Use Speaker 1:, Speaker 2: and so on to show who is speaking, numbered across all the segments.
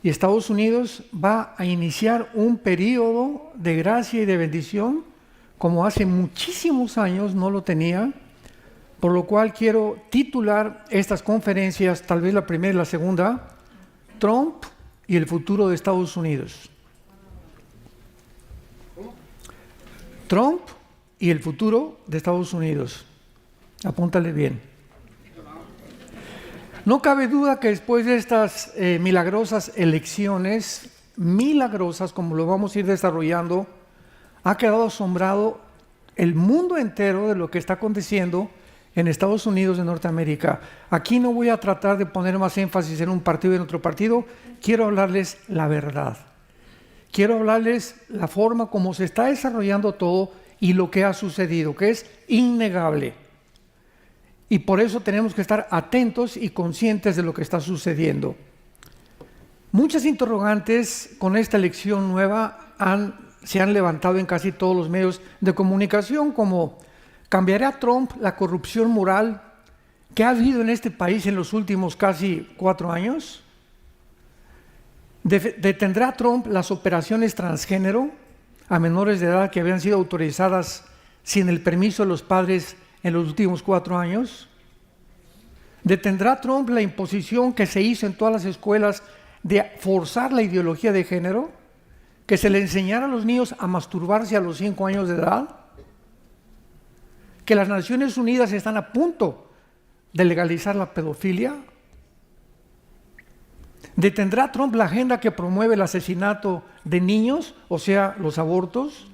Speaker 1: y Estados Unidos va a iniciar un periodo de gracia y de bendición como hace muchísimos años no lo tenía, por lo cual quiero titular estas conferencias, tal vez la primera y la segunda, Trump y el futuro de Estados Unidos. Trump y el futuro de Estados Unidos. Apúntale bien. No cabe duda que después de estas milagrosas elecciones, milagrosas como lo vamos a ir desarrollando, ha quedado asombrado el mundo entero de lo que está aconteciendo en Estados Unidos de Norteamérica. Aquí no voy a tratar de poner más énfasis en un partido y en otro partido, quiero hablarles la verdad. Quiero hablarles la forma como se está desarrollando todo y lo que ha sucedido, que es innegable. Y por eso tenemos que estar atentos y conscientes de lo que está sucediendo. Muchas interrogantes con esta elección nueva se han levantado en casi todos los medios de comunicación, como ¿cambiará Trump la corrupción moral que ha habido en este país en los últimos casi 4 años? ¿Detendrá Trump las operaciones transgénero a menores de edad que habían sido autorizadas sin el permiso de los padres en los últimos 4 años? ¿Detendrá Trump la imposición que se hizo en todas las escuelas de forzar la ideología de género? ¿Que se le enseñara a los niños a masturbarse a los 5 años de edad? ¿Que las Naciones Unidas están a punto de legalizar la pedofilia? ¿Detendrá Trump la agenda que promueve el asesinato de niños, o sea, los abortos?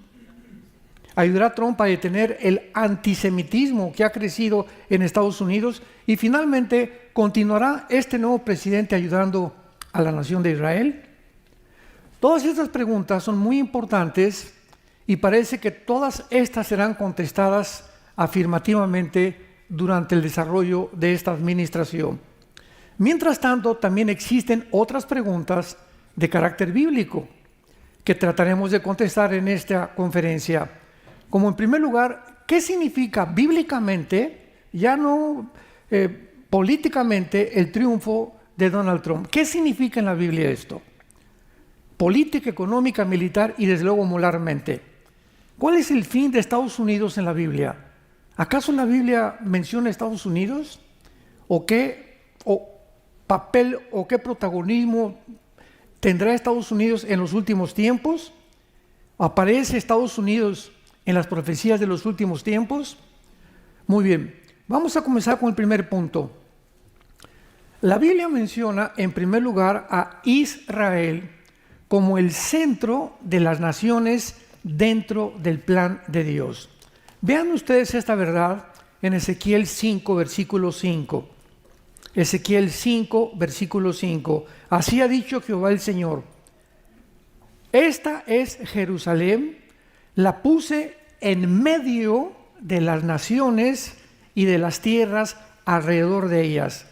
Speaker 1: ¿Ayudará Trump a detener el antisemitismo que ha crecido en Estados Unidos? Y finalmente, ¿continuará este nuevo presidente ayudando a la nación de Israel? Todas estas preguntas son muy importantes y parece que todas estas serán contestadas afirmativamente durante el desarrollo de esta administración. Mientras tanto, también existen otras preguntas de carácter bíblico que trataremos de contestar en esta conferencia. Como en primer lugar, ¿qué significa bíblicamente, ya no políticamente, el triunfo de Donald Trump? ¿Qué significa en la Biblia esto? Política, económica, militar y desde luego moralmente. ¿Cuál es el fin de Estados Unidos en la Biblia? ¿Acaso la Biblia menciona Estados Unidos? ¿O qué papel o qué protagonismo tendrá Estados Unidos en los últimos tiempos? ¿Aparece Estados Unidos en las profecías de los últimos tiempos? Muy bien, vamos a comenzar con el primer punto. La Biblia menciona en primer lugar a Israel como el centro de las naciones dentro del plan de Dios. Vean ustedes esta verdad en Ezequiel 5, versículo 5. Ezequiel 5, versículo 5. Así ha dicho Jehová el Señor: esta es Jerusalén, la puse en medio de las naciones y de las tierras alrededor de ellas.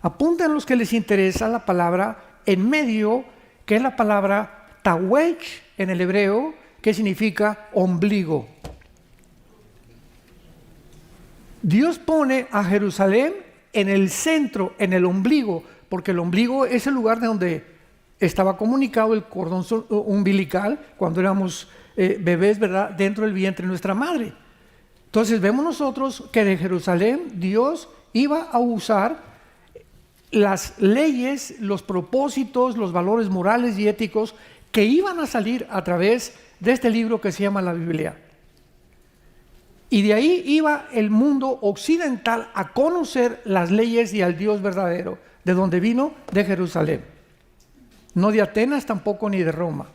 Speaker 1: Apunten los que les interesa la palabra en medio, que es la palabra tawech en el hebreo, que significa ombligo. Dios pone a Jerusalén en el centro, en el ombligo, porque el ombligo es el lugar de donde estaba comunicado el cordón umbilical cuando éramos bebés, ¿verdad?, dentro del vientre de nuestra madre. Entonces vemos nosotros que de Jerusalén Dios iba a usar las leyes, los propósitos, los valores morales y éticos que iban a salir a través de este libro que se llama la Biblia. Y de ahí iba el mundo occidental a conocer las leyes y al Dios verdadero. ¿De dónde vino? De Jerusalén. No de Atenas tampoco ni de Roma.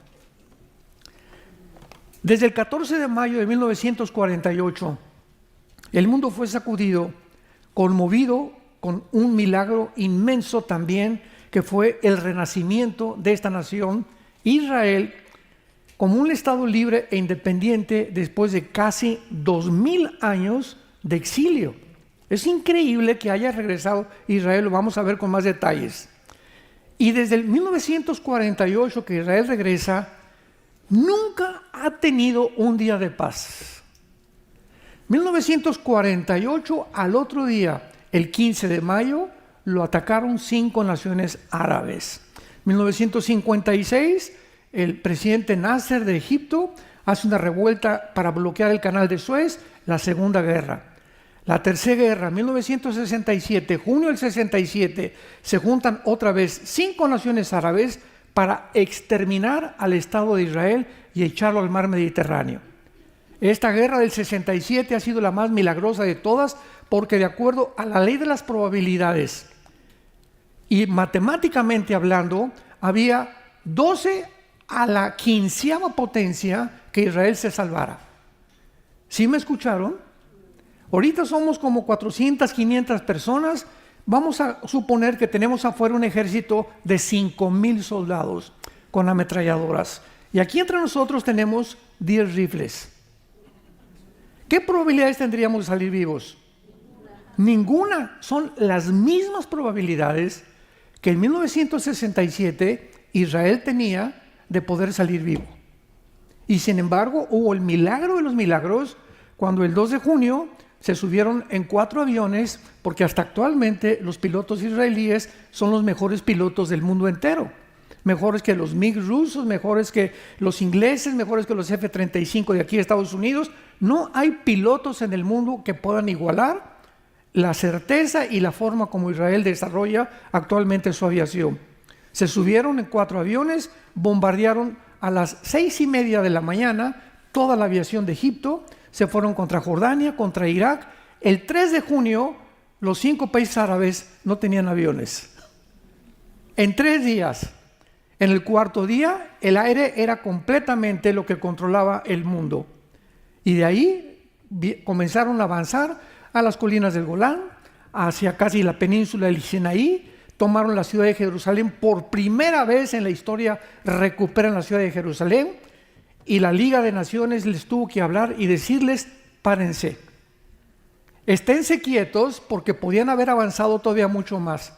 Speaker 1: Desde el 14 de mayo de 1948, el mundo fue sacudido, conmovido con un milagro inmenso también, que fue el renacimiento de esta nación, Israel, como un estado libre e independiente después de casi 2000 años de exilio. Es increíble que haya regresado Israel, lo vamos a ver con más detalles. Y desde el 1948 que Israel regresa, nunca ha tenido un día de paz. 1948, al otro día, el 15 de mayo, lo atacaron 5 naciones árabes. 1956, el presidente Nasser de Egipto hace una revuelta para bloquear el canal de Suez, la Segunda Guerra. La Tercera Guerra, 1967, junio del 67, se juntan otra vez 5 naciones árabes para exterminar al Estado de Israel y echarlo al mar Mediterráneo. Esta guerra del 67 ha sido la más milagrosa de todas, porque de acuerdo a la ley de las probabilidades y matemáticamente hablando, había 12 a la 15ª potencia que Israel se salvara. ¿Sí me escucharon? Ahorita somos como 400, 500 personas. Vamos a suponer que tenemos afuera un ejército de 5,000 soldados con ametralladoras. Y aquí entre nosotros tenemos 10 rifles. ¿Qué probabilidades tendríamos de salir vivos? Ninguna. Son las mismas probabilidades que en 1967 Israel tenía de poder salir vivo. Y sin embargo, hubo el milagro de los milagros cuando el 2 de junio se subieron en 4 aviones, porque hasta actualmente los pilotos israelíes son los mejores pilotos del mundo entero. Mejores que los MiG rusos, mejores que los ingleses, mejores que los F-35 de aquí de Estados Unidos. No hay pilotos en el mundo que puedan igualar la certeza y la forma como Israel desarrolla actualmente su aviación. Se subieron en 4 aviones, bombardearon a las 6:30 de la mañana toda la aviación de Egipto, se fueron contra Jordania, contra Irak. El 3 de junio, los 5 países árabes no tenían aviones. En 3 días. En el 4.º día, el aire era completamente lo que controlaba el mundo. Y de ahí comenzaron a avanzar a las colinas del Golán, hacia casi la península del Sinaí, tomaron la ciudad de Jerusalén. Por primera vez en la historia recuperan la ciudad de Jerusalén, y la Liga de Naciones les tuvo que hablar y decirles: párense, esténse quietos, porque podían haber avanzado todavía mucho más.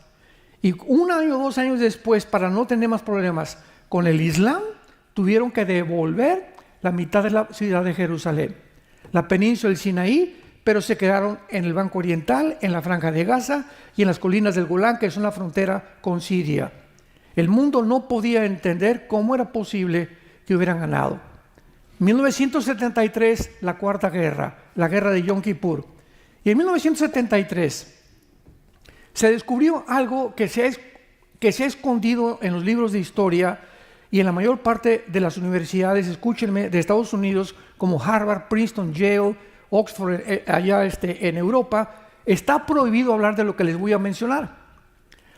Speaker 1: Y 1 año o 2 años después, para no tener más problemas con el Islam, tuvieron que devolver la mitad de la ciudad de Jerusalén, la península del Sinaí, pero se quedaron en el Banco Oriental, en la Franja de Gaza y en las colinas del Golán, que son la frontera con Siria. El mundo no podía entender cómo era posible que hubieran ganado. 1973, la Cuarta Guerra, la guerra de Yom Kippur. Y en 1973 se descubrió algo que se ha escondido en los libros de historia y en la mayor parte de las universidades, escúchenme, de Estados Unidos, como Harvard, Princeton, Yale, Oxford, allá en Europa. Está prohibido hablar de lo que les voy a mencionar,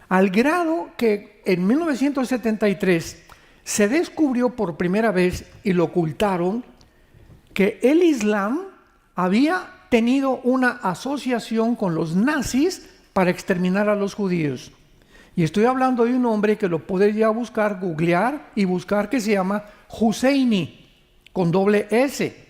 Speaker 1: al grado que en 1973 se descubrió por primera vez, y lo ocultaron, que el Islam había tenido una asociación con los nazis para exterminar a los judíos. Y estoy hablando de un hombre que lo podría buscar, googlear y buscar, que se llama Husseini, con doble S.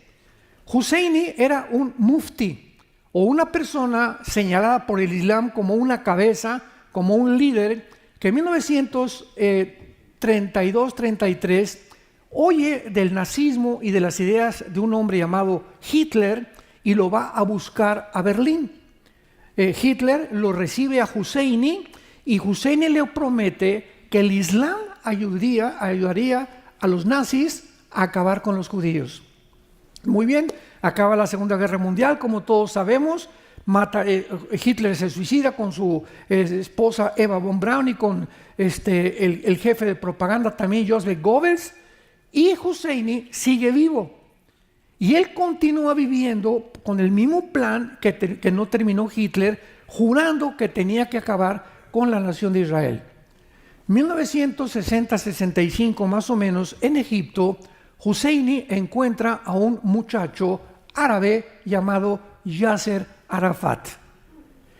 Speaker 1: Husseini era un mufti, o una persona señalada por el Islam como una cabeza, como un líder, que en 1932-33 oye del nazismo y de las ideas de un hombre llamado Hitler y lo va a buscar a Berlín. Hitler lo recibe a Husseini, y Husseini le promete que el Islam ayudaría a los nazis a acabar con los judíos. Muy bien, acaba la Segunda Guerra Mundial, como todos sabemos. Hitler se suicida con su esposa Eva von Braun y con el jefe de propaganda también, Joseph Goebbels, y Husseini sigue vivo. Y él continúa viviendo con el mismo plan que no terminó Hitler, jurando que tenía que acabar con la nación de Israel. 1960-65 más o menos, en Egipto, Husseini encuentra a un muchacho árabe llamado Yasser Arafat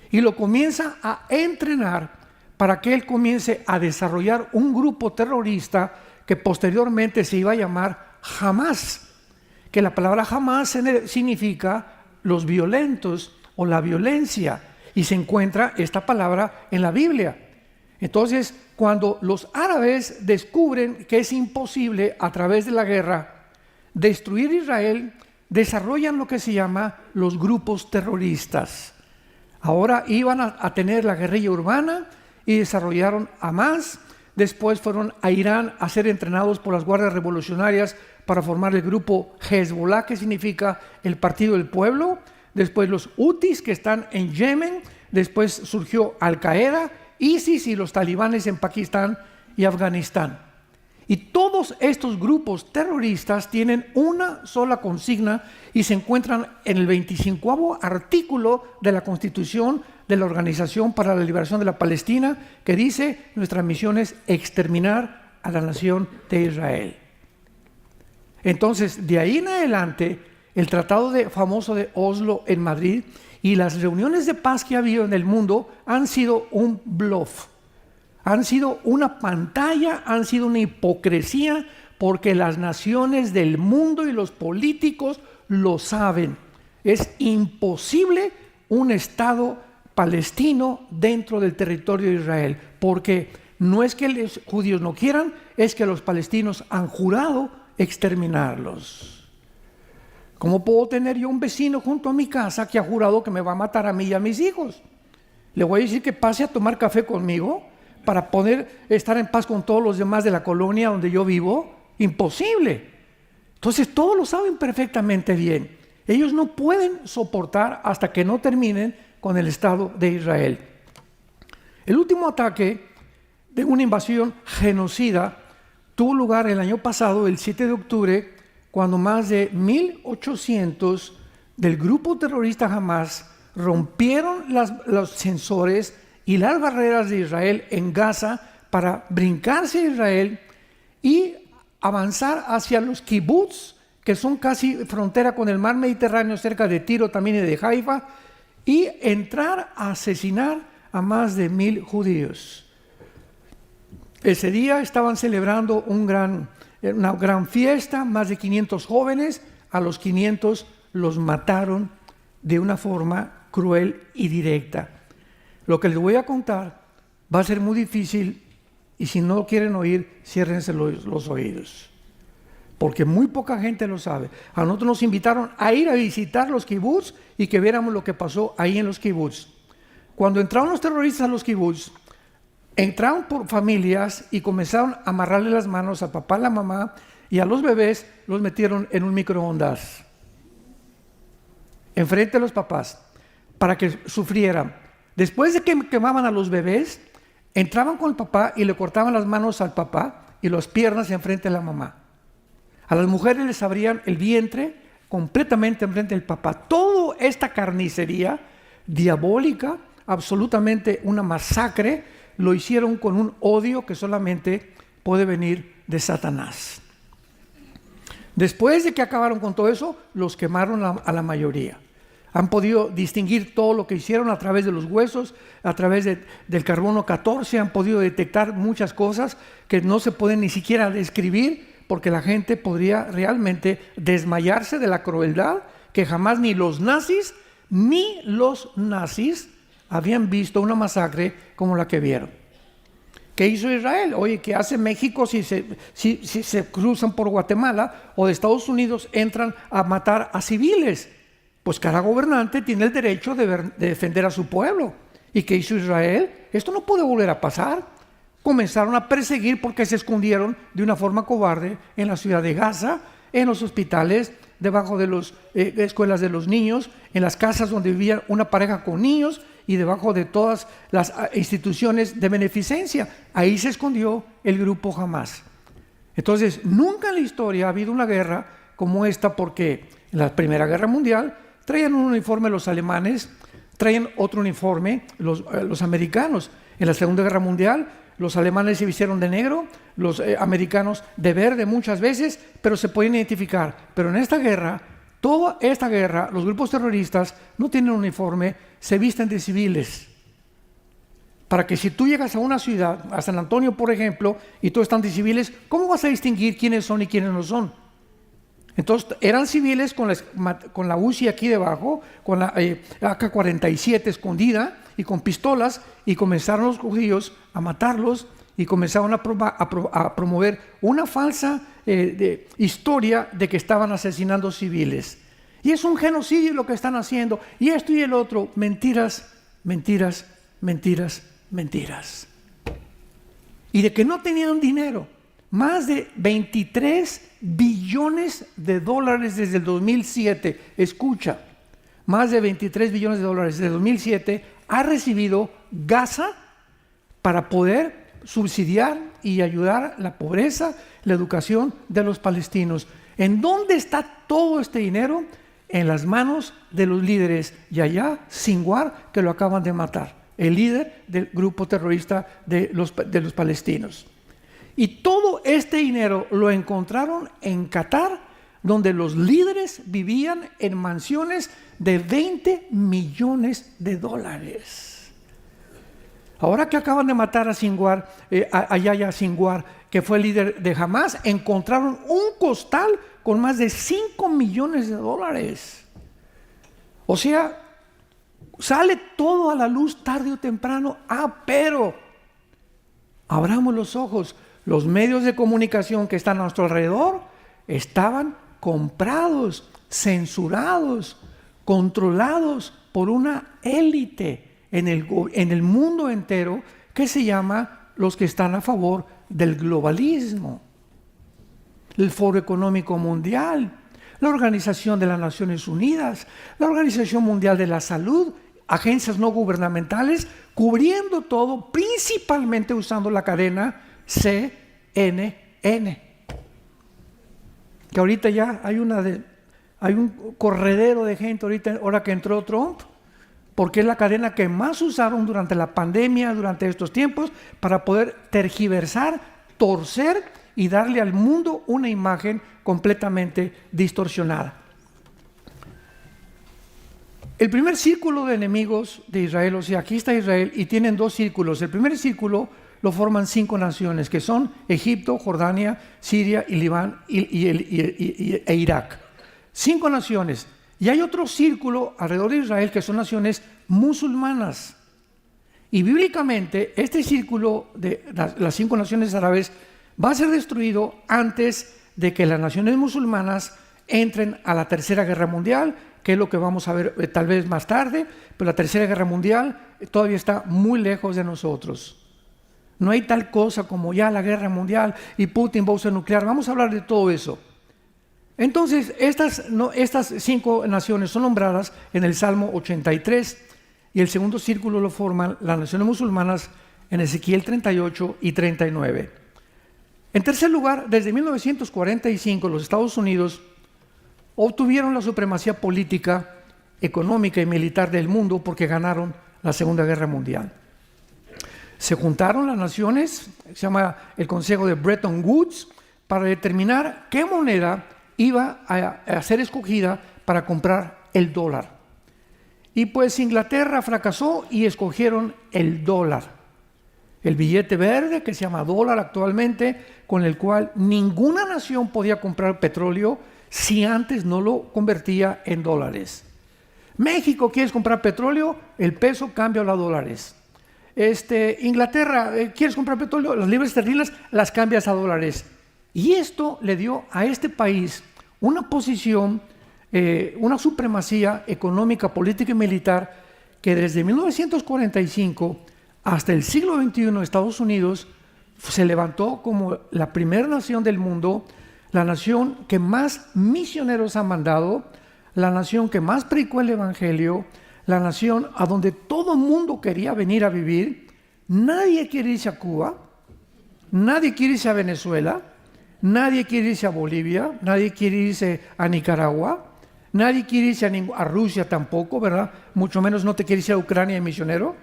Speaker 1: y lo comienza a entrenar para que él comience a desarrollar un grupo terrorista que posteriormente se iba a llamar Hamas, que la palabra Hamas significa los violentos o la violencia, y se encuentra esta palabra en la Biblia. Entonces, cuando los árabes descubren que es imposible a través de la guerra destruir Israel, desarrollan lo que se llama los grupos terroristas. Ahora iban a tener la guerrilla urbana y desarrollaron Hamas, después fueron a Irán a ser entrenados por las guardias revolucionarias para formar el grupo Hezbollah, que significa el Partido del Pueblo, después los Hutis, que están en Yemen, después surgió Al-Qaeda, ISIS y los talibanes en Pakistán y Afganistán. Y todos estos grupos terroristas tienen una sola consigna y se encuentran en el 25º artículo de la Constitución de la Organización para la Liberación de la Palestina, que dice: nuestra misión es exterminar a la nación de Israel. Entonces, de ahí en adelante, el tratado famoso de Oslo en Madrid y las reuniones de paz que ha habido en el mundo han sido un bluff. Han sido una pantalla, han sido una hipocresía, porque las naciones del mundo y los políticos lo saben. Es imposible un Estado palestino dentro del territorio de Israel, porque no es que los judíos no quieran, es que los palestinos han jurado exterminarlos. ¿Cómo puedo tener yo un vecino junto a mi casa que ha jurado que me va a matar a mí y a mis hijos? ¿Le voy a decir que pase a tomar café conmigo para poder estar en paz con todos los demás de la colonia donde yo vivo? Imposible. Entonces todos lo saben perfectamente bien. Ellos no pueden soportar hasta que no terminen con el Estado de Israel. El último ataque de una invasión genocida tuvo lugar el año pasado, el 7 de octubre, cuando más de 1.800 del grupo terrorista Hamas rompieron los sensores y las barreras de Israel en Gaza para brincarse a Israel y avanzar hacia los kibbutz, que son casi frontera con el mar Mediterráneo, cerca de Tiro también y de Haifa, y entrar a asesinar a más de 1,000 judíos. Ese día estaban celebrando una gran fiesta, más de 500 jóvenes. A los 500 los mataron de una forma cruel y directa. Lo que les voy a contar va a ser muy difícil, y si no quieren oír, ciérrense los oídos, porque muy poca gente lo sabe. A nosotros nos invitaron a ir a visitar los kibutz y que viéramos lo que pasó ahí en los kibutz. Cuando entraron los terroristas a los kibutz, entraron por familias y comenzaron a amarrarle las manos a papá, a la mamá, y a los bebés los metieron en un microondas enfrente de los papás para que sufrieran. Después de que quemaban a los bebés, entraban con el papá y le cortaban las manos al papá y las piernas enfrente de la mamá. A las mujeres les abrían el vientre completamente enfrente del papá. Toda esta carnicería diabólica, absolutamente una masacre, lo hicieron con un odio que solamente puede venir de Satanás. Después de que acabaron con todo eso, los quemaron a la mayoría. Han podido distinguir todo lo que hicieron a través de los huesos, a través del carbono 14, han podido detectar muchas cosas que no se pueden ni siquiera describir, porque la gente podría realmente desmayarse de la crueldad que jamás ni los nazis habían visto una masacre como la que vieron. ¿Qué hizo Israel? Oye, ¿qué hace México si se cruzan por Guatemala, o de Estados Unidos entran a matar a civiles? Pues cada gobernante tiene el derecho de defender a su pueblo. ¿Y qué hizo Israel? Esto no puede volver a pasar. Comenzaron a perseguir porque se escondieron de una forma cobarde en la ciudad de Gaza, en los hospitales, debajo de las escuelas de los niños, en las casas donde vivía una pareja con niños y debajo de todas las instituciones de beneficencia. Ahí se escondió el grupo Hamas. Entonces, nunca en la historia ha habido una guerra como esta, porque en la Primera Guerra Mundial traían un uniforme los alemanes, traían otro uniforme los americanos. En la Segunda Guerra Mundial los alemanes se vistieron de negro, los americanos de verde muchas veces, pero se pueden identificar. Pero en esta guerra, toda esta guerra, los grupos terroristas no tienen uniforme, se visten de civiles. Para que si tú llegas a una ciudad, a San Antonio por ejemplo, y todos están de civiles, ¿cómo vas a distinguir quiénes son y quiénes no son? Entonces eran civiles con la UCI aquí debajo, con la AK-47 escondida y con pistolas, y comenzaron los judíos a matarlos y comenzaron a promover una falsa historia de que estaban asesinando civiles. Y es un genocidio lo que están haciendo, y esto y el otro. Mentiras, mentiras, mentiras, mentiras. y de que no tenían dinero. Más de 23 billones de dólares desde el 2007. Escucha, más de 23 billones de dólares desde el 2007 ha recibido Gaza para poder subsidiar y ayudar la pobreza, la educación de los palestinos. ¿En dónde está todo este dinero? En las manos de los líderes Yahya Sinwar, que lo acaban de matar, el líder del grupo terrorista de los palestinos. Y todo este dinero lo encontraron en Qatar, donde los líderes vivían en mansiones de 20 millones de dólares. Ahora que acaban de matar a Sinwar, a Yahya Sinwar, que fue el líder de Hamas, encontraron un costal con más de 5 millones de dólares. O sea, sale todo a la luz tarde o temprano. Pero abramos los ojos. Los medios de comunicación que están a nuestro alrededor estaban comprados, censurados, controlados por una élite en el mundo entero que se llama los que están a favor del globalismo, el Foro Económico Mundial, la Organización de las Naciones Unidas, la Organización Mundial de la Salud, agencias no gubernamentales, cubriendo todo, principalmente usando la cadena CNN, que ahorita ya hay un corredero de gente ahora que entró Trump, porque es la cadena que más usaron durante la pandemia, durante estos tiempos, para poder tergiversar, torcer y darle al mundo una imagen completamente distorsionada. El primer círculo de enemigos de Israel, o sea, aquí está Israel y tienen dos círculos. El primer círculo lo forman 5 naciones, que son Egipto, Jordania, Siria y Líbano e Irak. 5 naciones. Y hay otro círculo alrededor de Israel que son naciones musulmanas. Y bíblicamente este círculo de las 5 naciones árabes va a ser destruido antes de que las naciones musulmanas entren a la Tercera Guerra Mundial, que es lo que vamos a ver tal vez más tarde, pero la Tercera Guerra Mundial todavía está muy lejos de nosotros. No hay tal cosa como ya la guerra mundial y Putin va a usar nuclear. Vamos a hablar de todo eso. Entonces, estas 5 naciones son nombradas en el Salmo 83 y el segundo círculo lo forman las naciones musulmanas en Ezequiel 38 y 39. En tercer lugar, desde 1945 los Estados Unidos obtuvieron la supremacía política, económica y militar del mundo porque ganaron la Segunda Guerra Mundial. Se juntaron las naciones, se llama el Consejo de Bretton Woods, para determinar qué moneda iba a ser escogida para comprar el dólar. Y pues Inglaterra fracasó y escogieron el dólar, el billete verde que se llama dólar actualmente, con el cual ninguna nación podía comprar petróleo si antes no lo convertía en dólares. México, ¿quieres comprar petróleo? El peso cambia a dólares. Inglaterra, ¿quieres comprar petróleo? Las libras esterlinas las cambias a dólares. Y esto le dio a este país una posición, una supremacía económica, política y militar que desde 1945 hasta el siglo XXI Estados Unidos se levantó como la primera nación del mundo, la nación que más misioneros ha mandado, la nación que más predicó el Evangelio, la nación a donde todo el mundo quería venir a vivir. Nadie quiere irse a Cuba, nadie quiere irse a Venezuela, nadie quiere irse a Bolivia, nadie quiere irse a Nicaragua, nadie quiere irse a Rusia tampoco, ¿verdad? Mucho menos no te quiere irse a Ucrania de misionero.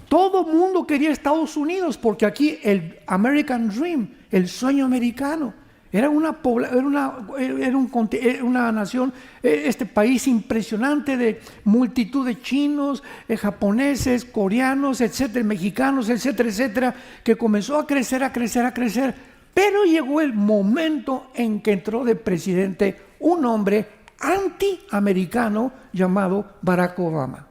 Speaker 1: Todo el mundo quería Estados Unidos porque aquí el American Dream, el sueño americano, era una nación, este país impresionante de multitud de chinos, japoneses, coreanos, etcétera, mexicanos, etcétera, etcétera, que comenzó a crecer, pero llegó el momento en que entró de presidente un hombre antiamericano llamado Barack Obama.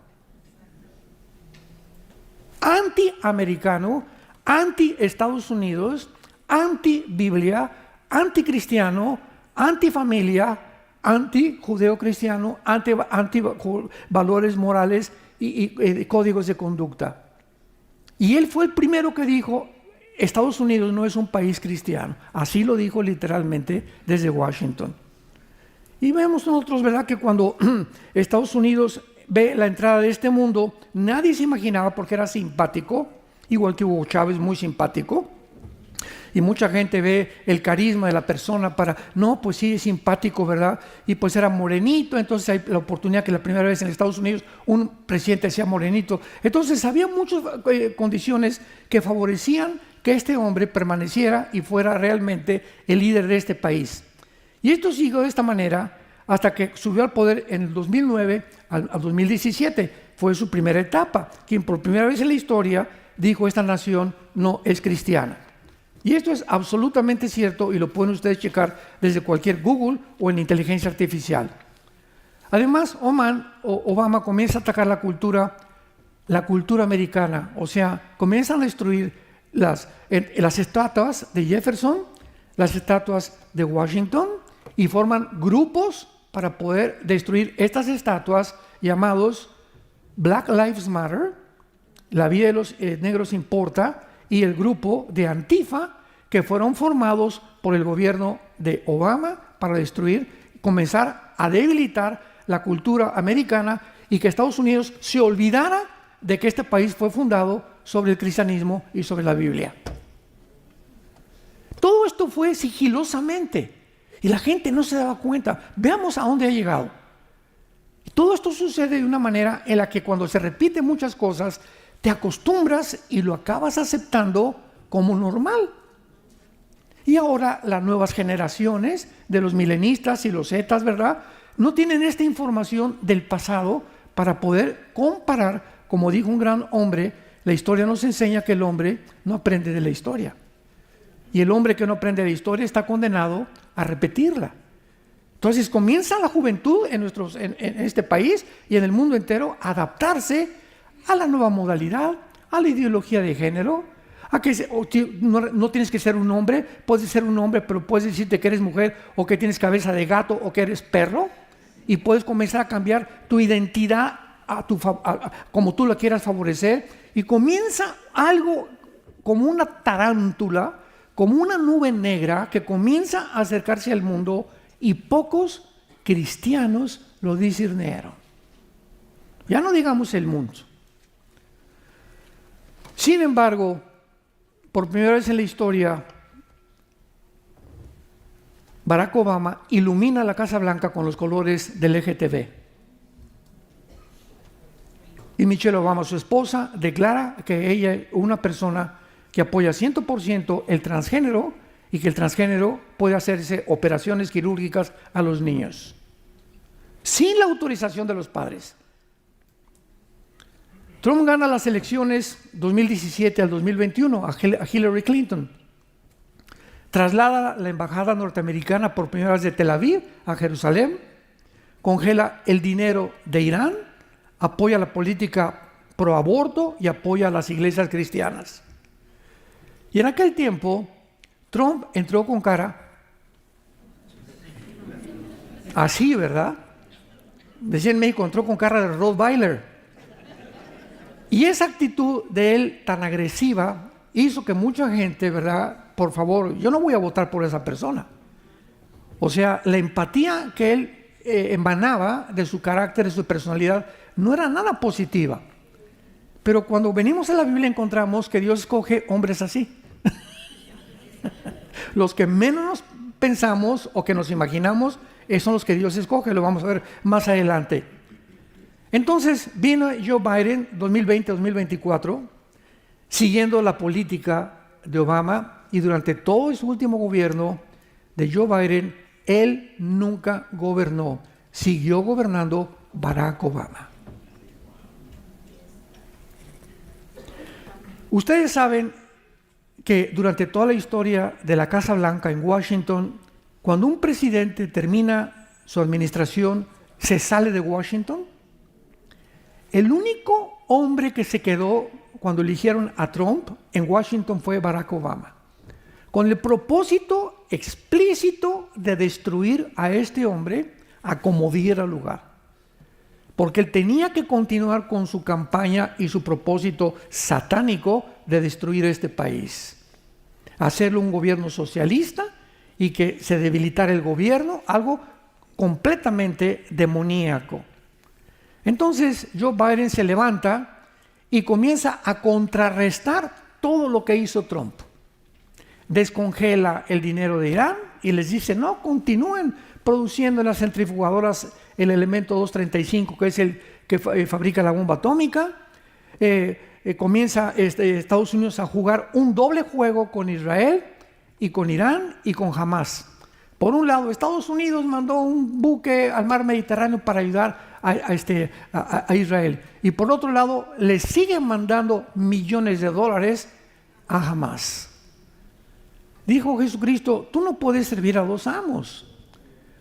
Speaker 1: Antiamericano, anti-Estados Unidos, anti-Biblia, anticristiano, antifamilia, anti-judeo-cristiano, anti-valores morales y códigos de conducta. Y él fue el primero que dijo, Estados Unidos no es un país cristiano. Así lo dijo literalmente desde Washington. Y vemos nosotros, ¿verdad?, que cuando Estados Unidos ve la entrada de este mundo, nadie se imaginaba, porque era simpático, igual que Hugo Chávez, muy simpático. Y mucha gente ve el carisma de la persona para, no, pues sí, es simpático, ¿verdad? Y pues era morenito, entonces hay la oportunidad que la primera vez en Estados Unidos un presidente sea morenito. Entonces había muchas condiciones que favorecían que este hombre permaneciera y fuera realmente el líder de este país. Y esto siguió de esta manera hasta que subió al poder en el 2009 al 2017. Fue su primera etapa, quien por primera vez en la historia dijo, esta nación no es cristiana. Y esto es absolutamente cierto y lo pueden ustedes checar desde cualquier Google o en inteligencia artificial. Además, Obama comienza a atacar la cultura americana, o sea, comienzan a destruir las estatuas de Jefferson, las estatuas de Washington, y forman grupos para poder destruir estas estatuas llamados Black Lives Matter, la vida de los negros importa, y el grupo de Antifa, que fueron formados por el gobierno de Obama para destruir, comenzar a debilitar la cultura americana y que Estados Unidos se olvidara de que este país fue fundado sobre el cristianismo y sobre la Biblia. Todo esto fue sigilosamente y la gente no se daba cuenta. Veamos a dónde ha llegado. Todo esto sucede de una manera en la que cuando se repiten muchas cosas, te acostumbras y lo acabas aceptando como normal. Y ahora las nuevas generaciones de los milenistas y los zetas, ¿verdad?, no tienen esta información del pasado para poder comparar. Como dijo un gran hombre, la historia nos enseña que el hombre no aprende de la historia. Y el hombre que no aprende de la historia está condenado a repetirla. Entonces comienza la juventud en este país y en el mundo entero a adaptarse a la nueva modalidad, a la ideología de género, a que no tienes que ser un hombre, puedes ser un hombre, pero puedes decirte que eres mujer o que tienes cabeza de gato o que eres perro, y puedes comenzar a cambiar tu identidad como tú la quieras favorecer, y comienza algo como una tarántula, como una nube negra que comienza a acercarse al mundo, y pocos cristianos lo discernieron. Ya no digamos el mundo. Sin embargo, por primera vez en la historia, Barack Obama ilumina la Casa Blanca con los colores del LGTB. Y Michelle Obama, su esposa, declara que ella es una persona que apoya 100% el transgénero y que el transgénero puede hacerse operaciones quirúrgicas a los niños, sin la autorización de los padres. Trump gana las elecciones 2017 al 2021 a Hillary Clinton. Traslada la embajada norteamericana por primera vez de Tel Aviv a Jerusalén. Congela el dinero de Irán. Apoya la política pro aborto y apoya a las iglesias cristianas. Y en aquel tiempo, Trump entró con cara así, ¿verdad? Decía en México, entró con cara de Rottweiler. Y esa actitud de él tan agresiva hizo que mucha gente, ¿verdad? Por favor, yo no voy a votar por esa persona. O sea, la empatía que él emanaba de su carácter, de su personalidad, no era nada positiva. Pero cuando venimos a la Biblia encontramos que Dios escoge hombres así. Los que menos pensamos o que nos imaginamos son los que Dios escoge, lo vamos a ver más adelante. Entonces vino Joe Biden 2020-2024 siguiendo la política de Obama, y durante todo su último gobierno de Joe Biden, él nunca gobernó, siguió gobernando Barack Obama. Ustedes saben que durante toda la historia de la Casa Blanca en Washington, cuando un presidente termina su administración, se sale de Washington. El único hombre que se quedó cuando eligieron a Trump en Washington fue Barack Obama, con el propósito explícito de destruir a este hombre a como diera lugar. porque él tenía que continuar con su campaña y su propósito satánico de destruir este país. Hacerlo un gobierno socialista y que se debilitara el gobierno, algo completamente demoníaco. Entonces Joe Biden se levanta y comienza a contrarrestar todo lo que hizo Trump. Descongela el dinero de Irán y les dice, no, continúen produciendo en las centrifugadoras el elemento 235, que es el que fabrica la bomba atómica. Comienza Estados Unidos a jugar un doble juego con Israel y con Irán y con Hamás. Por un lado, Estados Unidos mandó un buque al mar Mediterráneo para ayudar a Israel. Y por otro lado, le siguen mandando millones de dólares a Hamás. Dijo Jesucristo, tú no puedes servir a dos amos,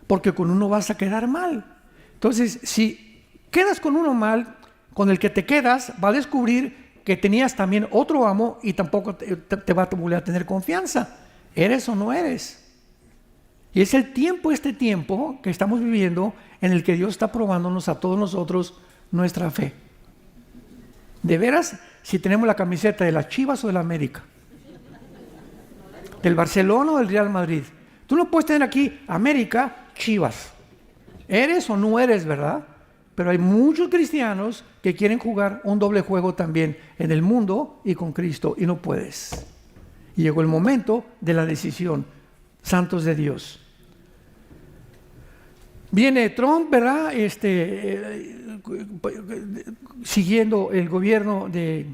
Speaker 1: porque con uno vas a quedar mal. Entonces, si quedas con uno mal, con el que te quedas, va a descubrir que tenías también otro amo y tampoco te va a volver a tener confianza. ¿Eres o no eres? Y es este tiempo que estamos viviendo, en el que Dios está probándonos a todos nosotros nuestra fe. De veras, si tenemos la camiseta de las Chivas o de la América, del Barcelona o del Real Madrid. Tú no puedes tener aquí América, Chivas. ¿Eres o no eres, verdad? Pero hay muchos cristianos que quieren jugar un doble juego también en el mundo y con Cristo, y no puedes. Y llegó el momento de la decisión. Santos de Dios. Viene Trump, ¿verdad? Siguiendo el gobierno de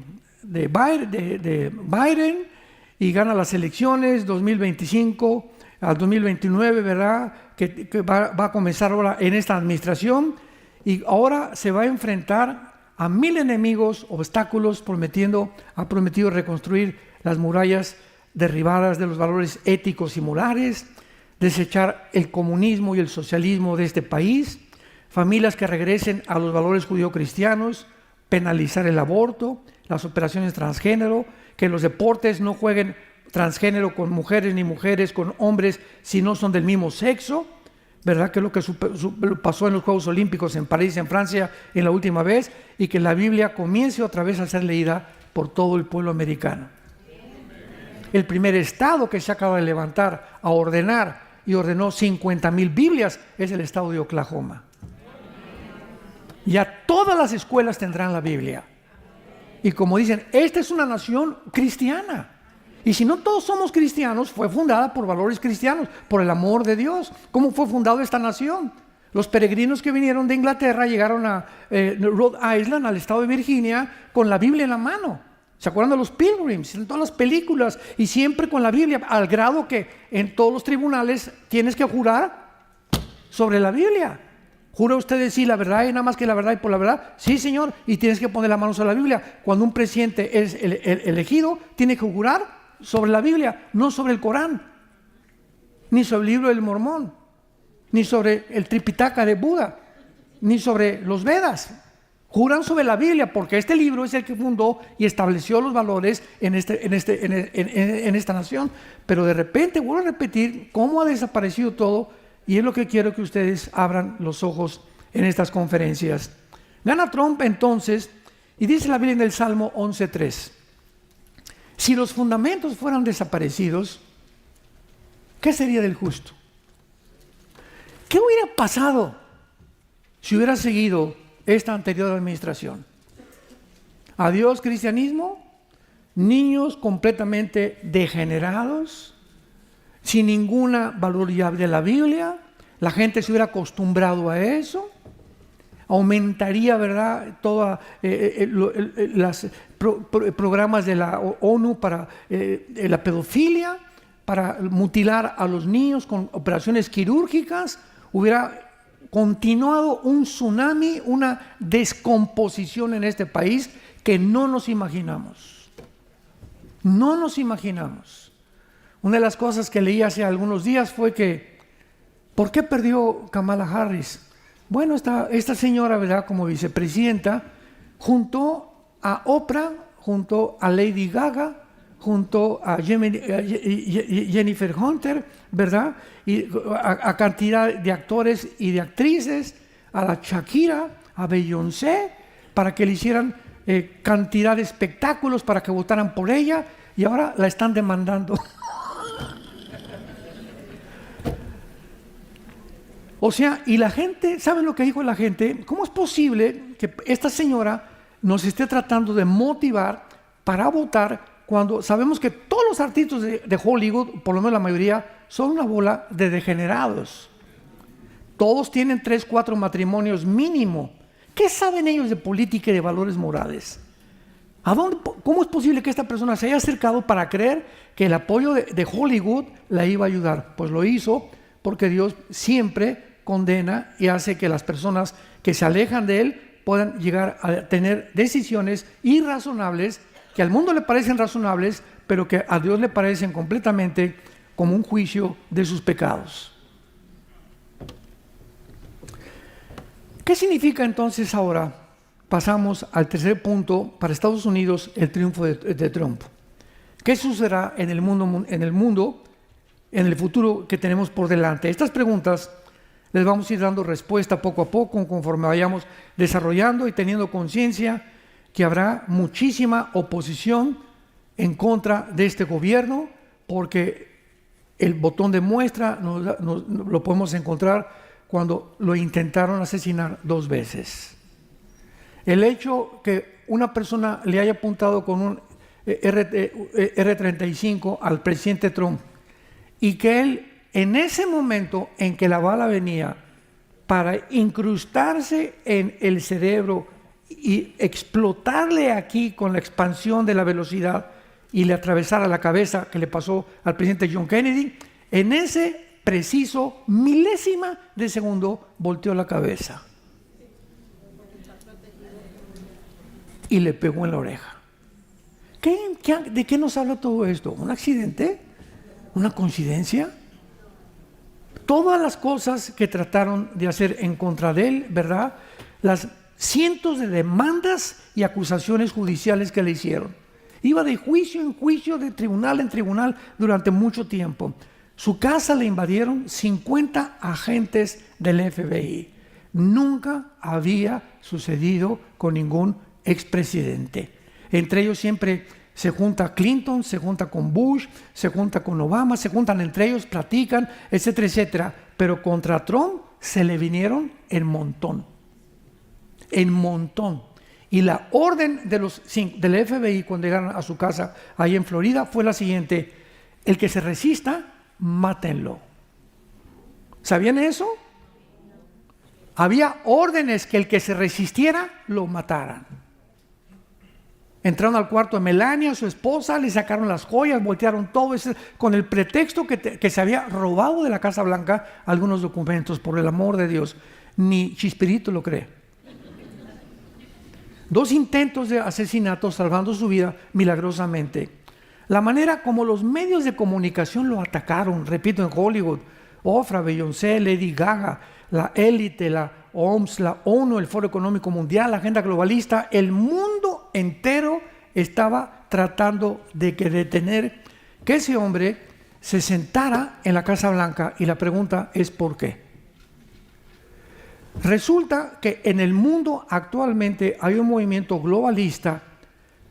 Speaker 1: Biden, y gana las elecciones 2025 al 2029, ¿verdad? Que va a comenzar ahora en esta administración, y ahora se va a enfrentar a 1000 enemigos, obstáculos, ha prometido reconstruir las murallas derribadas de los valores éticos y morales, desechar el comunismo y el socialismo de este país, familias que regresen a los valores judío-cristianos, penalizar el aborto, las operaciones transgénero, que los deportes no jueguen transgénero con mujeres ni mujeres con hombres si no son del mismo sexo, ¿verdad? Que es lo que pasó en los Juegos Olímpicos en París, en Francia, en la última vez, y que la Biblia comience otra vez a ser leída por todo el pueblo americano. El primer estado que se acaba de levantar a ordenar y ordenó 50,000 Biblias es el estado de Oklahoma. Ya todas las escuelas tendrán la Biblia. Y como dicen, esta es una nación cristiana. Y si no todos somos cristianos, fue fundada por valores cristianos, por el amor de Dios. ¿Cómo fue fundada esta nación? Los peregrinos que vinieron de Inglaterra llegaron a Rhode Island, al estado de Virginia, con la Biblia en la mano. ¿Se acuerdan de los Pilgrims? En todas las películas, y siempre con la Biblia, al grado que en todos los tribunales tienes que jurar sobre la Biblia. ¿Jura usted decir la verdad y nada más que la verdad y por la verdad? Sí, señor, y tienes que poner la mano sobre la Biblia. Cuando un presidente es elegido, tiene que jurar sobre la Biblia, no sobre el Corán, ni sobre el libro del Mormón, ni sobre el Tripitaka de Buda, ni sobre los Vedas. Juran sobre la Biblia, porque este libro es el que fundó y estableció los valores en esta nación. Pero de repente, vuelvo a repetir, cómo ha desaparecido todo, y es lo que quiero que ustedes abran los ojos en estas conferencias. Gana Trump entonces, y dice la Biblia en el Salmo 11:3, si los fundamentos fueran desaparecidos, ¿qué sería del justo? ¿Qué hubiera pasado si hubiera seguido esta anterior administración? Adiós cristianismo, niños completamente degenerados, sin ninguna valoridad de la Biblia, la gente se hubiera acostumbrado a eso, aumentaría, ¿verdad?, todos los programas de la ONU para la pedofilia, para mutilar a los niños con operaciones quirúrgicas, hubiera continuado un tsunami, una descomposición en este país que no nos imaginamos. No nos imaginamos. Una de las cosas que leí hace algunos días fue que, ¿por qué perdió Kamala Harris? Bueno, esta señora, ¿verdad?, como vicepresidenta, junto a Oprah, junto a Lady Gaga, junto a Jennifer Hunter, ¿verdad?, y a cantidad de actores y de actrices, a la Shakira, a Beyoncé para que le hicieran cantidad de espectáculos para que votaran por ella, y ahora la están demandando. O sea, y la gente, ¿saben lo que dijo la gente? ¿Cómo es posible que esta señora nos esté tratando de motivar para votar cuando sabemos que todos los artistas de Hollywood, por lo menos la mayoría, son una bola de degenerados? Todos tienen 3, 4 matrimonios mínimo. ¿Qué saben ellos de política y de valores morales? ¿Cómo es posible que esta persona se haya acercado para creer que el apoyo de Hollywood la iba a ayudar? Pues lo hizo porque Dios siempre condena y hace que las personas que se alejan de Él puedan llegar a tener decisiones irrazonables, que al mundo le parecen razonables, pero que a Dios le parecen completamente como un juicio de sus pecados. ¿Qué significa entonces ahora? Pasamos al tercer punto para Estados Unidos, el triunfo de Trump. ¿Qué sucederá en el mundo, en el futuro que tenemos por delante? Estas preguntas les vamos a ir dando respuesta poco a poco conforme vayamos desarrollando y teniendo conciencia que habrá muchísima oposición en contra de este gobierno, porque el botón de muestra lo podemos encontrar cuando lo intentaron asesinar 2 veces. El hecho que una persona le haya apuntado con un R-35 al presidente Trump y que él, en ese momento en que la bala venía para incrustarse en el cerebro y explotarle aquí con la expansión de la velocidad y le atravesara la cabeza, que le pasó al presidente John Kennedy, en ese preciso milésima de segundo volteó la cabeza y le pegó en la oreja. ¿De qué nos habla todo esto? ¿Un accidente? ¿Una coincidencia? Todas las cosas que trataron de hacer en contra de él, ¿verdad? Las cientos de demandas y acusaciones judiciales que le hicieron. Iba de juicio en juicio, de tribunal en tribunal durante mucho tiempo. Su casa le invadieron 50 agentes del FBI. Nunca había sucedido con ningún expresidente. Entre ellos siempre se junta Clinton, se junta con Bush, se junta con Obama, se juntan entre ellos, platican, etcétera, etcétera. Pero contra Trump se le vinieron en montón. En montón. Y la orden del FBI cuando llegaron a su casa ahí en Florida fue la siguiente: el que se resista, mátenlo. ¿Sabían eso? Había órdenes que el que se resistiera lo mataran. Entraron al cuarto de Melania, su esposa, le sacaron las joyas, voltearon todo eso, con el pretexto que se había robado de la Casa Blanca algunos documentos. Por el amor de Dios, ni Chispirito lo cree. 2 intentos de asesinato salvando su vida milagrosamente. La manera como los medios de comunicación lo atacaron, repito, en Hollywood, Oprah, Beyoncé, Lady Gaga, la élite, la OMS, la ONU, el Foro Económico Mundial, la agenda globalista, el mundo entero estaba tratando de detener que ese hombre se sentara en la Casa Blanca, y la pregunta es ¿por qué? Resulta que en el mundo actualmente hay un movimiento globalista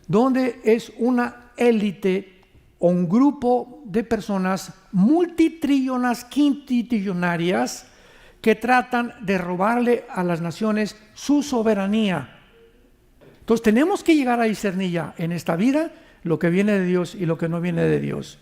Speaker 1: donde es una élite o un grupo de personas multitrillonas, quintillonarias, que tratan de robarle a las naciones su soberanía. Entonces tenemos que llegar a discernir ya en esta vida lo que viene de Dios y lo que no viene de Dios.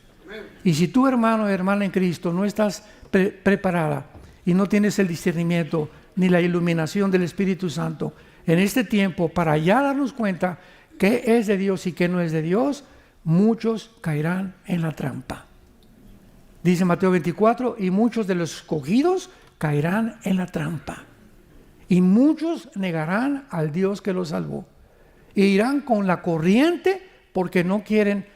Speaker 1: Y si tú, hermano o hermana en Cristo, no estás preparada y no tienes el discernimiento ni la iluminación del Espíritu Santo en este tiempo para ya darnos cuenta qué es de Dios y qué no es de Dios, muchos caerán en la trampa. Dice Mateo 24, y muchos de los escogidos caerán en la trampa, y muchos negarán al Dios que los salvó, e irán con la corriente porque no quieren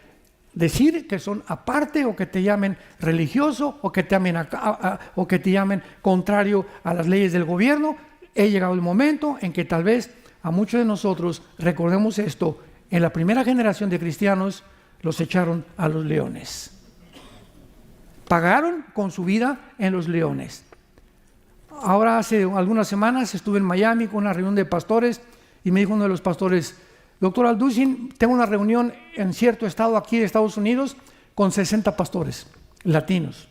Speaker 1: decir que son aparte, o que te llamen religioso, o que te llamen contrario a las leyes del gobierno. He llegado el momento en que tal vez a muchos de nosotros recordemos esto: en la primera generación de cristianos los echaron a los leones, pagaron con su vida en los leones. Ahora hace algunas semanas estuve en Miami con una reunión de pastores y me dijo uno de los pastores: doctor Alducin, tengo una reunión en cierto estado aquí de Estados Unidos con 60 pastores latinos.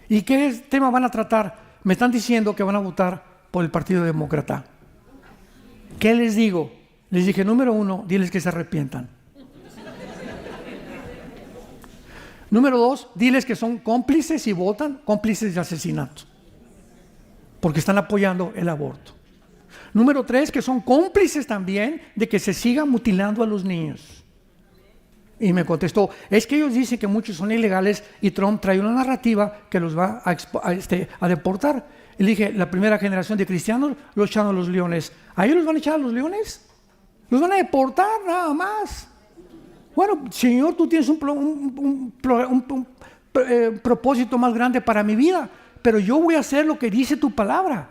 Speaker 1: ¿Y qué tema van a tratar? Me están diciendo que van a votar por el Partido Demócrata. ¿Qué les digo? Les dije, número 1, diles que se arrepientan. Número 2, diles que son cómplices y votan cómplices de asesinato, porque están apoyando el aborto. Número 3, que son cómplices también de que se siga mutilando a los niños. Y me contestó, es que ellos dicen que muchos son ilegales y Trump trae una narrativa que los va a deportar. Y le dije, la primera generación de cristianos los echaron a los leones. ¿A ellos los van a echar a los leones? Los van a deportar nada más. Bueno, Señor, tú tienes un propósito más grande para mi vida, pero yo voy a hacer lo que dice tu palabra.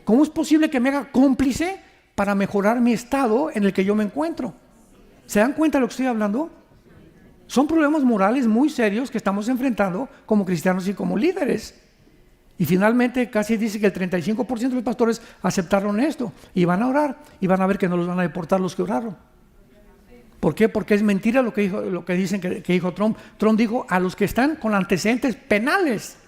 Speaker 1: ¿Cómo es posible que me haga cómplice para mejorar mi estado en el que yo me encuentro? ¿Se dan cuenta de lo que estoy hablando? Son problemas morales muy serios que estamos enfrentando como cristianos y como líderes. Y finalmente casi dice que el 35% de los pastores aceptaron esto y van a orar y van a ver que no los van a deportar los que oraron. ¿Por qué? Porque es mentira lo que dicen que dijo Trump. Trump dijo a los que están con antecedentes penales.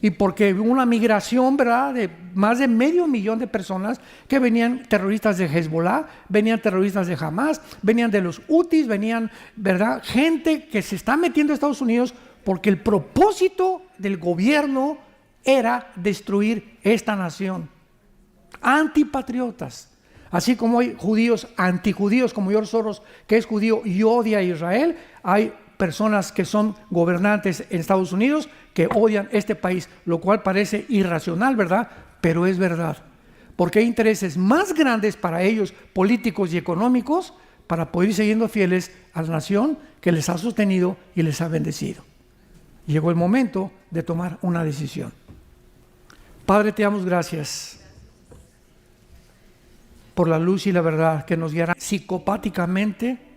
Speaker 1: Y porque hubo una migración, ¿verdad?, de más de 500,000 de personas que venían terroristas de Hezbollah, venían terroristas de Hamas, venían de los Houthis, venían, ¿verdad?, gente que se está metiendo a Estados Unidos porque el propósito del gobierno era destruir esta nación. Antipatriotas. Así como hay judíos antijudíos como George Soros, que es judío y odia a Israel, hay personas que son gobernantes en Estados Unidos que odian este país, lo cual parece irracional, ¿verdad? Pero es verdad, porque hay intereses más grandes para ellos, políticos y económicos, para poder ir siguiendo fieles a la nación que les ha sostenido y les ha bendecido. Llegó el momento de tomar una decisión. Padre, te damos gracias por la luz y la verdad que nos guiará psicopáticamente